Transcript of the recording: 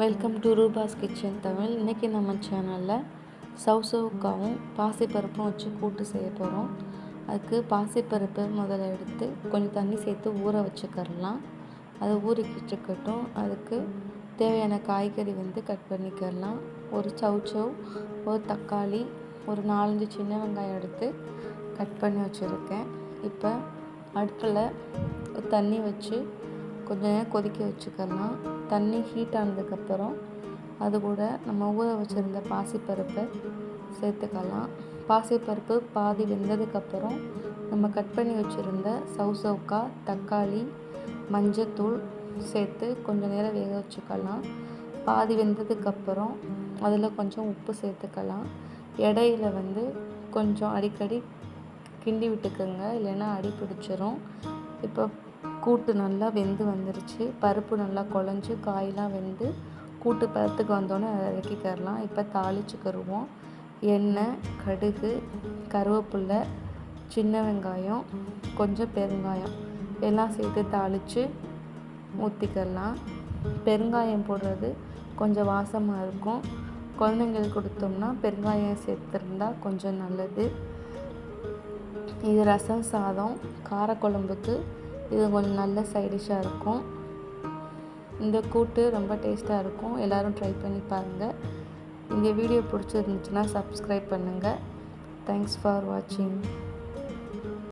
Welcome to Rupa's kitchen Tamil. இன்றைக்கி நம்ம சேனலில் சவுசவுக்காவும் பாசிப்பருப்பும் வச்சு கூட்டு செய்ய போகிறோம். அதுக்கு பாசிப்பருப்பு முதல்ல எடுத்து கொஞ்சம் தண்ணி சேர்த்து ஊற வச்சுக்கரலாம். அதை ஊறிக்கிட்டு இருக்கட்டும். அதுக்கு தேவையான காய்கறி கட் பண்ணிக்கிறலாம். ஒரு சவுச்சவ், ஒரு தக்காளி, ஒரு 4-5 சின்ன வெங்காயம் எடுத்து கட் பண்ணி வச்சுருக்கேன். இப்போ அடுப்பில் தண்ணி வச்சு கொஞ்சம் நேரம் கொதிக்க வச்சுக்கலாம். தண்ணி ஹீட் ஆனதுக்கப்புறம் அது கூட நம்ம ஊற வச்சுருந்த பாசிப்பருப்பை சேர்த்துக்கலாம். பாசிப்பருப்பு பாதி வெந்ததுக்கப்புறம் நம்ம கட் பண்ணி வச்சுருந்த சவுசவுக்கா, தக்காளி, மஞ்சத்தூள் சேர்த்து கொஞ்சம் நேரம் வேக வச்சுக்கலாம். பாதி வெந்ததுக்கப்புறம் அதில் கொஞ்சம் உப்பு சேர்த்துக்கலாம். இடையில கொஞ்சம் அடிக்கடி கிண்டி விட்டுக்குங்க, இல்லைன்னா அடி பிடிச்சிரும். இப்போ கூட்டு நல்லா வெந்து வந்துருச்சு. பருப்பு நல்லா குழஞ்சி காயெலாம் வெந்து கூட்டு பருத்துக்கு வந்தோடனே அதை இறக்கிக்கிறலாம். இப்போ தாளிச்சுக்கிடுவோம். எண்ணெய், கடுகு, கருவேப்பில்லை, சின்ன வெங்காயம், கொஞ்சம் பெருங்காயம் எல்லாம் சேர்த்து தாளித்து ஊற்றிக்கலாம். பெருங்காயம் போடுறது கொஞ்சம் வாசமாக இருக்கும். குழந்தைங்களுக்கு கொடுத்தோம்னா பெருங்காயம் சேர்த்துருந்தா கொஞ்சம் நல்லது. இது ரசம் சாதம், காரக்குழம்புக்கு இது கொஞ்சம் நல்ல சைடிஷ்ஷாக இருக்கும். இந்த கூட்டு ரொம்ப டேஸ்ட்டாக இருக்கும். எல்லோரும் ட்ரை பண்ணி பாருங்கள். இந்த வீடியோ பிடிச்சிருந்துச்சுன்னா சப்ஸ்கிரைப் பண்ணுங்கள். தேங்க்ஸ் ஃபார் வாட்சிங்.